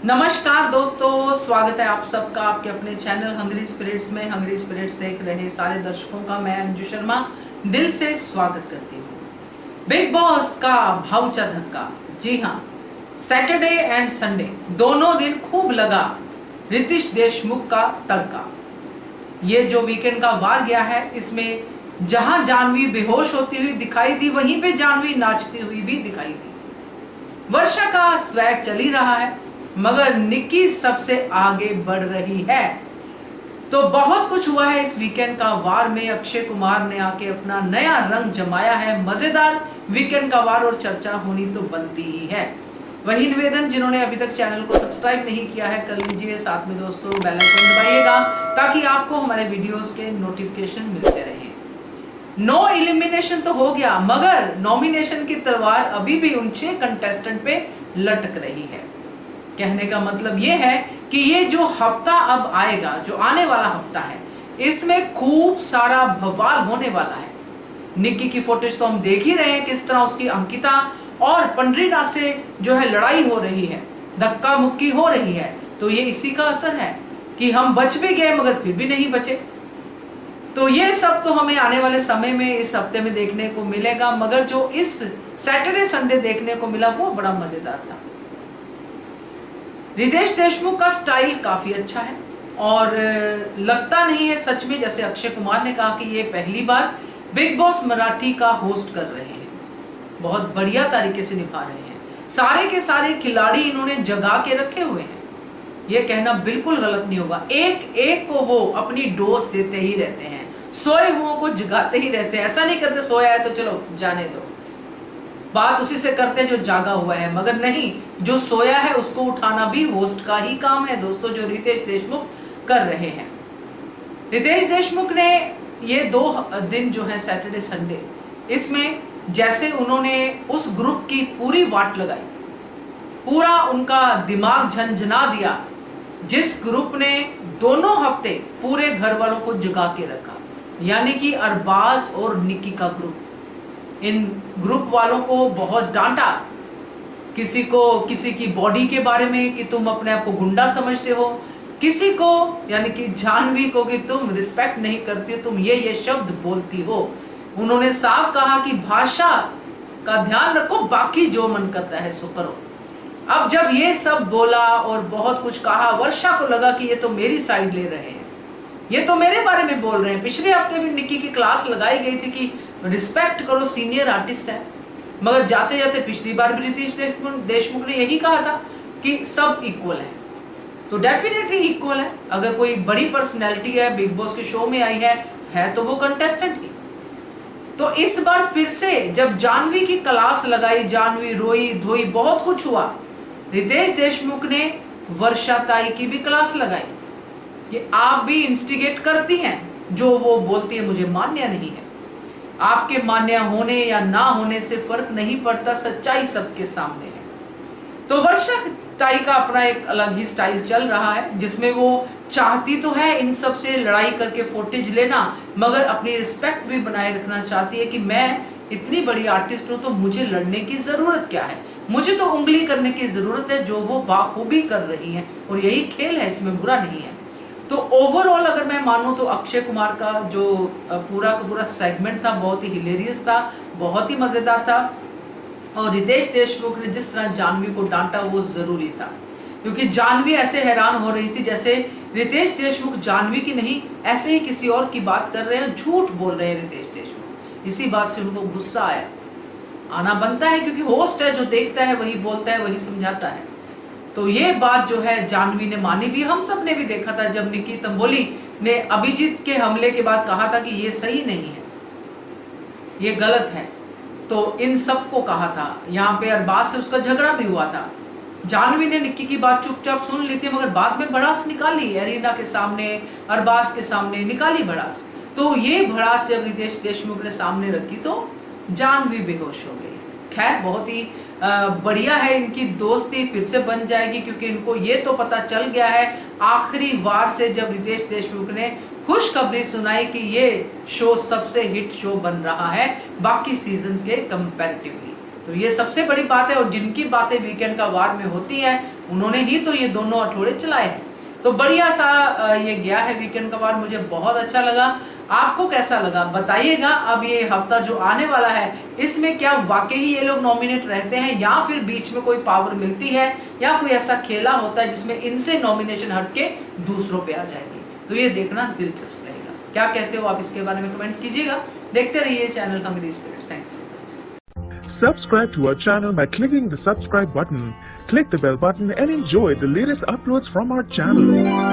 नमस्कार दोस्तों, स्वागत है आप सबका आपके अपने चैनल हंग्री स्पिरिट्स में। हंग्री स्पिरिट्स देख रहे सारे दर्शकों का मैं अंजू शर्मा दिल से स्वागत करती हूँ। बिग बॉस का भाऊचा धक्का, जी हाँ, सैटरडे एंड संडे दोनों दिन खूब लगा रितेश देशमुख का तड़का। ये जो वीकेंड का वार गया है, इसमें जहां जानवी बेहोश होती हुई दिखाई दी, वहीं पे जानवी नाचती हुई भी दिखाई दी। वर्षा का स्वैग चल ही रहा है, मगर निक्की सबसे आगे बढ़ रही है। तो बहुत कुछ हुआ है इस वीकेंड का वार में। अक्षय कुमार ने आके अपना नया रंग जमाया है। मजेदार वीकेंड का वार और चर्चा होनी तो बनती ही है। वही निवेदन, जिन्होंने अभी तक चैनल को सब्सक्राइब नहीं किया है कर लीजिए, साथ में दोस्तों बेल आइकन दबाइएगा ताकि आपको हमारे वीडियोस के नोटिफिकेशन मिलते रहे। नो एलिमिनेशन तो हो गया, मगर नॉमिनेशन की तलवार अभी भी उन 6 कंटेस्टेंट पे लटक रही है। कहने का मतलब ये है कि ये जो हफ्ता अब आएगा, जो आने वाला हफ्ता है, इसमें खूब सारा बवाल होने वाला है। निक्की की फुटेज तो हम देख ही रहे हैं, किस तरह उसकी अंकिता और पंडरीना से जो है लड़ाई हो रही है, धक्का मुक्की हो रही है। तो ये इसी का असर है कि हम बच भी गए मगर फिर भी नहीं बचे। तो ये सब तो हमें आने वाले समय में इस हफ्ते में देखने को मिलेगा, मगर जो इस सैटरडे संडे देखने को मिला वो बड़ा मजेदार था। रितेश देशमुख का स्टाइल काफी अच्छा है और लगता नहीं है सच में, जैसे अक्षय कुमार ने कहा कि ये पहली बार बिग बॉस मराठी का होस्ट कर रहे हैं। बहुत बढ़िया तरीके से निभा रहे हैं। सारे के सारे खिलाड़ी इन्होंने जगा के रखे हुए हैं। ये कहना बिल्कुल गलत नहीं होगा। एक एक को वो अपनी डोज देते ही रहते हैं, सोए हुओं को जगाते ही रहते हैं। ऐसा नहीं करते सोया है तो चलो जाने दो, बात उसी से करते हैं जो जागा हुआ है, मगर नहीं, जो सोया है उसको उठाना भी होस्ट का ही काम है दोस्तों, जो रितेश देशमुख कर रहे हैं। रितेश देशमुख ने ये 2 दिन जो है सैटरडे संडे, इसमें जैसे उन्होंने उस ग्रुप की पूरी वाट लगाई, पूरा उनका दिमाग झंझना दिया, जिस ग्रुप ने दोनों हफ्ते पूरे घर वालों को जगा के रखा, यानी कि अरबाज और निक्की का ग्रुप। इन ग्रुप वालों को बहुत डांटा, किसी को किसी की बॉडी के बारे में कि तुम अपने आप को गुंडा समझते हो, किसी को यानी कि जानवी को कि तुम रिस्पेक्ट नहीं करती, तुम ये शब्द बोलती हो। उन्होंने साफ कहा कि भाषा का ध्यान रखो, बाकी जो मन करता है सो करो। अब जब ये सब बोला और बहुत कुछ कहा, वर्षा को लगा कि ये तो मेरी साइड ले रहे हैं, ये तो मेरे बारे में बोल रहे हैं। पिछले हफ्ते भी निक्की की क्लास लगाई गई थी कि रिस्पेक्ट करो, सीनियर आर्टिस्ट है, मगर जाते जाते पिछली बार भी रितेश देशमुख ने यही कहा था कि सब इक्वल है। तो डेफिनेटली इक्वल है। अगर कोई बड़ी पर्सनैलिटी है, बिग बॉस के शो में आई है तो वो कंटेस्टेंट ही। तो इस बार फिर से जब जानवी की क्लास लगाई, जानवी रोई धोई, बहुत कुछ हुआ, रितेश देशमुख ने वर्षा ताई की भी क्लास लगाई कि आप भी इंस्टिगेट करती हैं, जो वो बोलती है मुझे मान्य नहीं है। आपके मान्य होने या ना होने से फर्क नहीं पड़ता, सच्चाई सबके सामने है। तो वर्षा ताई का अपना एक अलग ही स्टाइल चल रहा है, जिसमें वो चाहती तो है इन सब से लड़ाई करके फुटेज लेना, मगर अपनी रिस्पेक्ट भी बनाए रखना चाहती है कि मैं इतनी बड़ी आर्टिस्ट हूं तो मुझे लड़ने की जरूरत क्या है, मुझे तो उंगली करने की जरूरत है, जो वो बाखूबी कर रही है। और यही खेल है, इसमें बुरा नहीं है। तो ओवरऑल अगर मैं मानूं तो अक्षय कुमार का जो पूरा का पूरा सेगमेंट था बहुत ही हिलेरियस था, बहुत ही मजेदार था। और रितेश देशमुख ने जिस तरह जानवी को डांटा वो जरूरी था, क्योंकि जानवी ऐसे हैरान हो रही थी जैसे रितेश देशमुख जानवी की नहीं, ऐसे ही किसी और की बात कर रहे हैं, झूठ बोल रहे हैं रितेश देशमुख। इसी बात से उनको गुस्सा आया। आना बनता है, क्योंकि होस्ट है, जो देखता है वही बोलता है, वही समझाता है। तो ये बात जो है जानवी ने मानी भी, हम सब ने भी देखा था जब निक्की तंबोली ने अभिजीत के हमले के बाद कहा था कि ये सही नहीं है, ये गलत है। तो इन सबको कहा था। यहाँ पे अरबाज से उसका झगड़ा भी हुआ था। जानवी ने निक्की की बात चुपचाप सुन ली थी, मगर बाद में भड़ास निकाली, एरिना के सामने, अरबाज के सामने निकाली भड़ास। तो ये भड़ास जब रितेश देशमुख ने सामने रखी तो जानवी बेहोश हो गई। खैर, बहुत ही बढ़िया है, इनकी दोस्ती फिर से बन जाएगी, क्योंकि इनको ये तो पता चल गया है आखिरी वार से, जब रितेश देशमुख ने खुशखबरी सुनाई कि ये शो सबसे हिट शो बन रहा है बाकी सीजन्स के कंपैरेटिवली। तो ये सबसे बड़ी बात है, और जिनकी बातें वीकेंड का वार में होती है उन्होंने ही तो ये दोनों अठोड़े चलाए हैं। तो बढ़िया सा ये गया है वीकेंड का वार, मुझे बहुत अच्छा लगा। आपको कैसा लगा बताइएगा। अब ये हफ्ता जो आने वाला है इसमें क्या वाकई ही ये लोग नॉमिनेट रहते हैं, या फिर बीच में कोई पावर मिलती है, या कोई ऐसा खेला होता है जिसमें इनसे नॉमिनेशन हटके दूसरों पे आ जाएगी। तो ये देखना दिलचस्प रहेगा। क्या कहते हो आप इसके बारे में कमेंट कीजिएगा। देखते रहिए channel Hungry Spirits. Thank you so much. Subscribe to our channel by clicking the subscribe button. Click the bell button and enjoy the latest uploads from our channel.